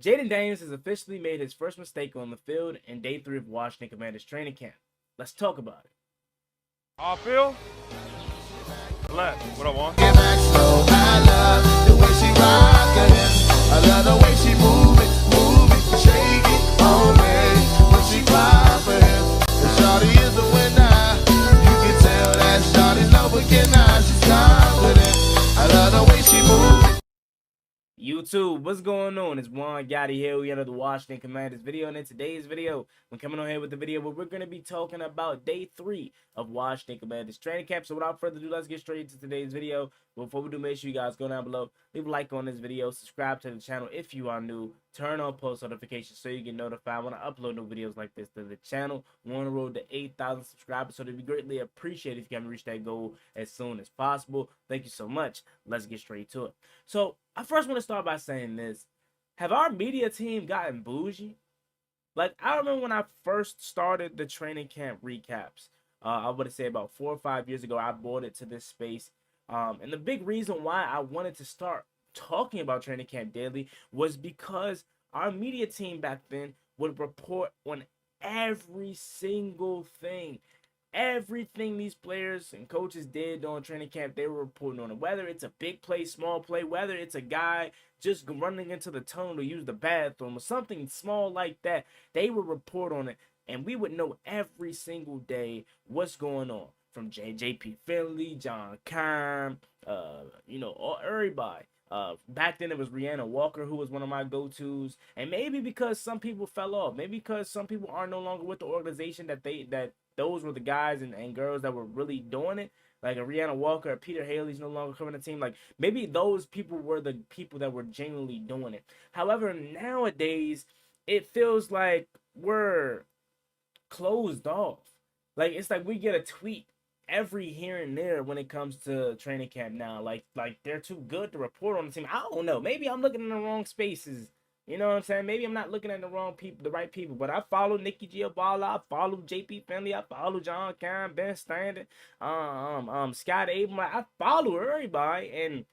Jaden Daniels has officially made his first mistake on the field in day 3 of Washington Commanders training camp. Let's talk about it. Off field, left. What I want? Get back slow. I love the way she rock it. I love the way she move it, shake it on me. When she cry for him, the shawty is the winner. You can tell that shawty's no beginner. She's confident. I love the way she move it. YouTube, what's going on? It's Juan Gotti here. We are the Washington Commanders video, and in today's video, we're coming on here with the video where we're going to be talking about day 3 of Washington Commanders training camp. So without further ado, let's get straight into today's video. Before we do, make sure you guys go down below, leave a like on this video, subscribe to the channel if you are new, turn on post notifications so you get notified when I upload new videos like this to the channel. We're on the road to 8,000 subscribers, so it'd be greatly appreciated if you can reach that goal as soon as possible. Thank you so much. Let's get straight to it. So I first want to start by saying this. Have our media team gotten bougie? Like, I remember when I first started the training camp recaps. I would say about 4 or 5 years ago, I brought it to this space. And the big reason why I wanted to start talking about training camp daily was because our media team back then would report on every single thing. Everything these players and coaches did during training camp, they were reporting on it. Whether it's a big play, small play, whether it's a guy just running into the tunnel to use the bathroom or something small like that, they would report on it. And we would know every single day what's going on. From JP Finley, John Keim, everybody. Back then it was Rihanna Walker who was one of my go-tos, and maybe because some people fell off, maybe because some people are no longer with the organization that those were the guys and girls that were really doing it. Like a Rihanna Walker, or Peter Haley's no longer covering the team. Like maybe those people were the people that were genuinely doing it. However, nowadays it feels like we're closed off. Like it's like we get a tweet every here and there when it comes to training camp now. Like they're too good to report on the team. I don't know. Maybe I'm looking in the wrong spaces. You know what I'm saying? Maybe I'm not looking at the wrong people, the right people. But I follow Nikki Giovanni, I follow JP Finley, I follow John Keim, Ben Standard, Scott Abram. Like, I follow everybody, and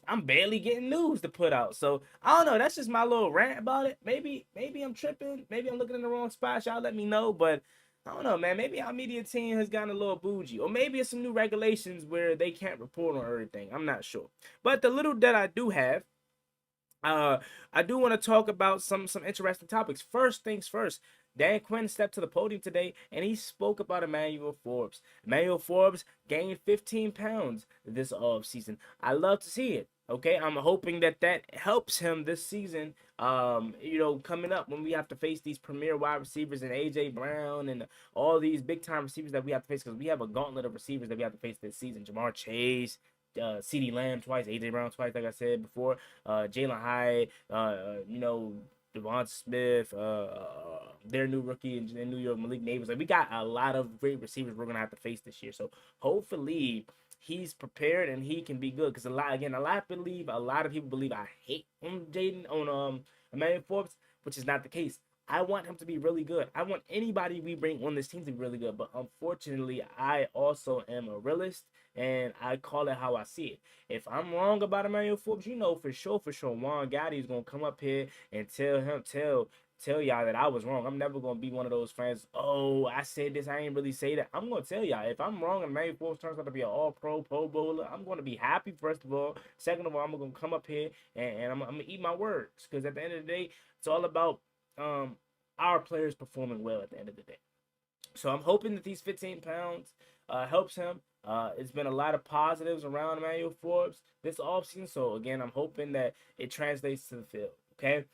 I'm barely getting news to put out. So I don't know. That's just my little rant about it. Maybe I'm tripping. Maybe I'm looking in the wrong spot. Y'all let me know. But I don't know, man. Maybe our media team has gotten a little bougie, or maybe it's some new regulations where they can't report on everything. I'm not sure. But the little that I do have, I do want to talk about some interesting topics. First things first. Dan Quinn stepped to the podium today and he spoke about Emmanuel Forbes. Emmanuel Forbes gained 15 pounds this offseason. I love to see it. Okay, I'm hoping that helps him this season. Coming up when we have to face these premier wide receivers and AJ Brown and all these big time receivers that we have to face, because we have a gauntlet of receivers that we have to face this season. Jamar Chase, CD Lamb twice, AJ Brown twice, like I said before, Jalen Hyde, Devon Smith, their new rookie in New York, Malik Neighbors. Like, we got a lot of great receivers we're gonna have to face this year. So hopefully he's prepared and he can be good. Because a lot of people believe I hate on Emmanuel Forbes, which is not the case. I want him to be really good. I want anybody we bring on this team to be really good. But unfortunately, I also am a realist, and I call it how I see it. If I'm wrong about Emmanuel Forbes, for sure, Juan Gotti is gonna come up here and tell y'all that I was wrong. I'm never gonna be one of those fans. Oh, I said this, I ain't really say that. I'm gonna tell y'all, if I'm wrong and Emmanuel Forbes turns out to be an All-Pro, Pro Bowler, I'm gonna be happy. First of all, second of all, I'm gonna come up here and I'm gonna eat my words, because at the end of the day, it's all about our players performing well at the end of the day. So I'm hoping that these 15 pounds helps him. It's been a lot of positives around Emmanuel Forbes this offseason. So again, I'm hoping that it translates to the field. Okay.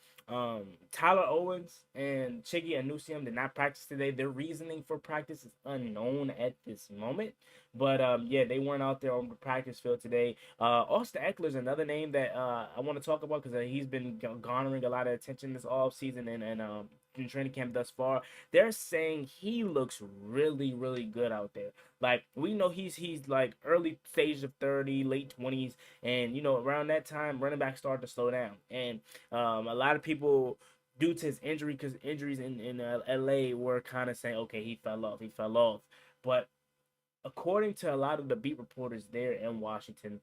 Tyler Owens and Chiggy Anusium did not practice today. Their reasoning for practice is unknown at this moment. But they weren't out there on the practice field today. Austin Ekeler is another name that I want to talk about, because he's been garnering a lot of attention this offseason and in training camp thus far. They're saying he looks really, really good out there. Like, we know he's like early stage of 30, late 20s, and around that time running backs start to slow down. And a lot of people, due to his injury, because injuries in LA, were kind of saying, okay, he fell off. But according to a lot of the beat reporters there in Washington,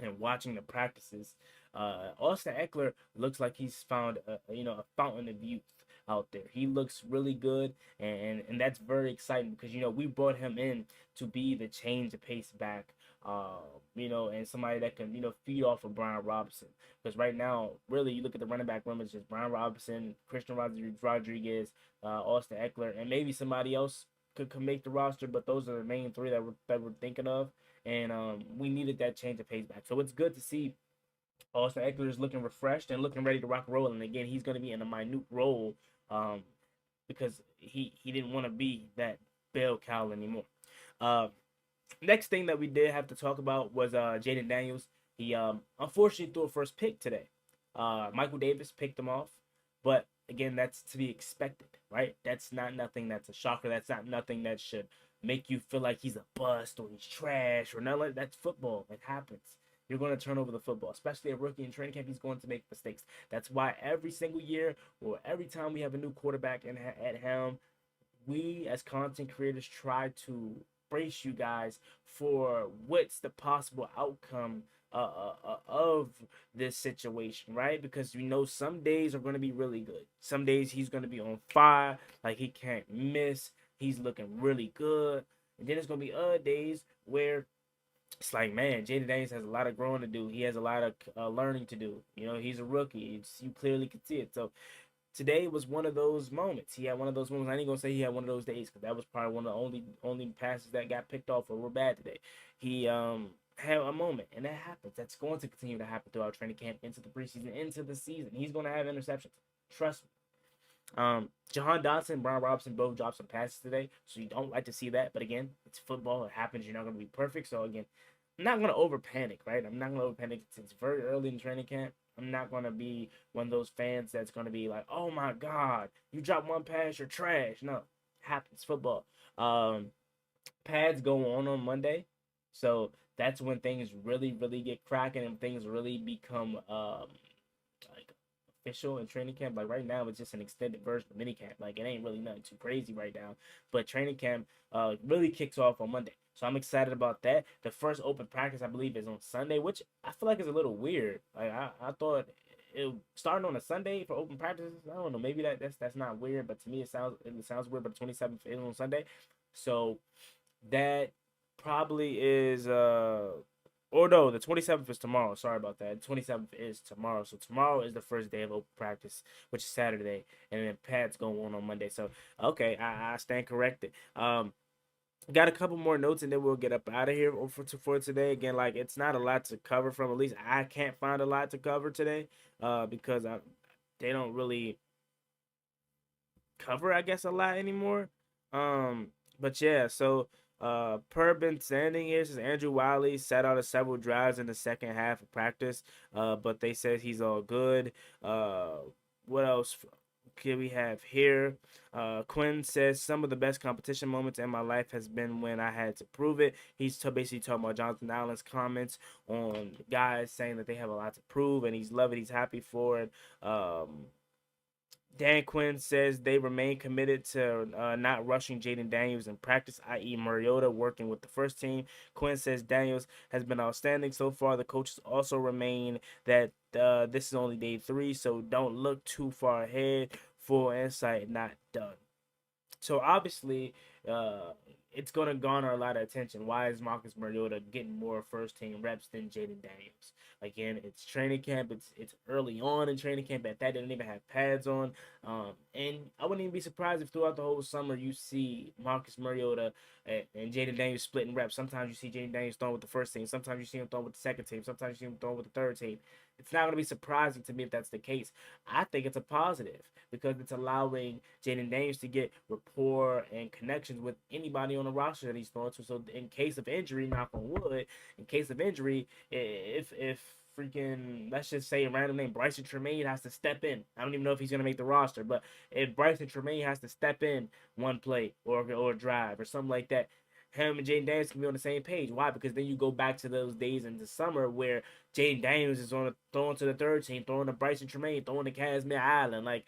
and watching the practices, Austin Ekeler looks like he's found a fountain of youth out there. He looks really good, and that's very exciting because we brought him in to be the change of pace back, and somebody that can feed off of Brian Robinson. Because right now, really, you look at the running back room, it's just Brian Robinson, Christian Rodriguez, Austin Ekeler, and maybe somebody else could make the roster, but those are the main three that we're thinking of. And we needed that change of pace back. So it's good to see Austin Ekeler is looking refreshed and looking ready to rock and roll. And again, he's going to be in a minute role because he didn't want to be that bell cow anymore. Next thing that we did have to talk about was Jayden Daniels. He unfortunately threw a first pick today. Michael Davis picked him off, but again, that's to be expected, right? That's not nothing that's a shocker. That's not nothing that should make you feel like he's a bust or he's trash or nothing. That's football. It happens. You're going to turn over the football, especially a rookie in training camp. He's going to make mistakes. That's why every single year or every time we have a new quarterback at helm, we as content creators try to brace you guys for what's the possible outcome of this situation, right? Because some days are going to be really good. Some days he's going to be on fire, like he can't miss. He's looking really good. And then it's going to be other days where it's like, man, Jaden Daniels has a lot of growing to do. He has a lot of learning to do. He's a rookie. You clearly can see it. So today was one of those moments. He had one of those moments. I ain't gonna say he had one of those days because that was probably one of the only passes that got picked off or were bad today. He had a moment, and that happens. That's going to continue to happen throughout training camp, into the preseason, into the season. He's gonna have interceptions. Trust me. Jahan Dotson, Brian Robinson both dropped some passes today, so you don't like to see that. But again, it's football. It happens. You're not gonna be perfect. So again, I'm not gonna over panic, right? I'm not gonna over panic. It's very early in training camp. I'm not gonna be one of those fans that's gonna be like, "Oh my God, you dropped one pass, you're trash." No, it happens. Football. Pads go on Monday, so that's when things really, really get cracking and things really become like official in training camp. Like right now, it's just an extended version of mini camp. Like it ain't really nothing too crazy right now, but training camp really kicks off on Monday. So I'm excited about that. The first open practice, I believe, is on Sunday, which I feel like is a little weird. Like I thought it starting on a Sunday for open practices. I don't know. Maybe that's not weird, but to me it sounds weird. But the 27th is on Sunday, so that probably is or no, the 27th is tomorrow. Sorry about that. The 27th is tomorrow. So tomorrow is the first day of open practice, which is Saturday, and then pads go on Monday. So okay, I stand corrected. Got a couple more notes and then we'll get up out of here for today. Again, like it's not a lot to cover from. At least I can't find a lot to cover today because they don't really cover, I guess, a lot anymore. But yeah, so per been standing here, says Andrew Wiley sat out of several drives in the second half of practice, but they said he's all good. What else? Okay, we have here. Quinn says some of the best competition moments in my life has been when I had to prove it. He's basically talking about Jonathan Allen's comments on guys saying that they have a lot to prove, and he's loving, he's happy for it. Dan Quinn says they remain committed to not rushing Jaden Daniels in practice, i.e. Mariota working with the first team. Quinn says Daniels has been outstanding so far. The coaches also remain that this is only day 3, so don't look too far ahead. Full insight not done. So obviously, it's going to garner a lot of attention. Why is Marcus Mariota getting more first team reps than Jaden Daniels? Again, it's training camp. It's early on in training camp. At that, didn't even have pads on. And I wouldn't even be surprised if throughout the whole summer you see Marcus Mariota and Jaden Daniels splitting reps. Sometimes you see Jaden Daniels throwing with the first team. Sometimes you see him throwing with the second team. Sometimes you see him throwing with the third team. It's not going to be surprising to me if that's the case. I think it's a positive because it's allowing Jaden Daniels to get rapport and connections with anybody on the roster that he's throwing to. So in case of injury, knock on wood, in case of injury, if freaking, let's just say a random name, Bryson Tremaine has to step in. I don't even know if he's going to make the roster, but if Bryson Tremaine has to step in one play or drive or something like that, him and Jayden Daniels can be on the same page. Why? Because then you go back to those days in the summer where Jayden Daniels is throwing to the third team, throwing to Bryson Tremaine, throwing to Casimir Island. Like,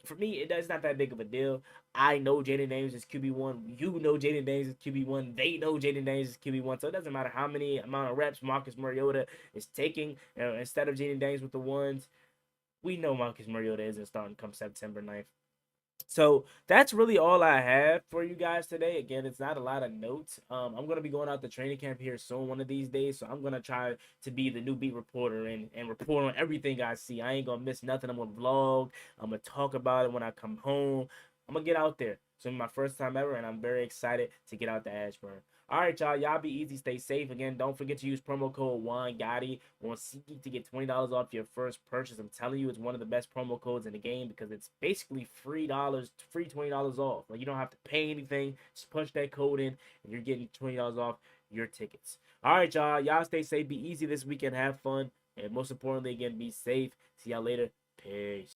for me, it's not that big of a deal. I know Jayden Daniels is QB1. You know Jayden Daniels is QB1. They know Jayden Daniels is QB1. So it doesn't matter how many amount of reps Marcus Mariota is taking instead of Jayden Daniels with the ones. We know Marcus Mariota isn't starting come September 9th. So that's really all I have for you guys today. Again, it's not a lot of notes. I'm going to be going out to training camp here soon one of these days. So I'm going to try to be the new beat reporter and report on everything I see. I ain't going to miss nothing. I'm going to vlog. I'm going to talk about it when I come home. I'm going to get out there. So it's my first time ever, and I'm very excited to get out to Ashburn. All right, y'all. Y'all be easy. Stay safe. Again, don't forget to use promo code WanGotti on SeatGeek to get $20 off your first purchase. I'm telling you, it's one of the best promo codes in the game because it's basically free $20 off. Like, you don't have to pay anything. Just punch that code in, and you're getting $20 off your tickets. All right, y'all. Y'all stay safe. Be easy this weekend. Have fun. And most importantly, again, be safe. See y'all later. Peace.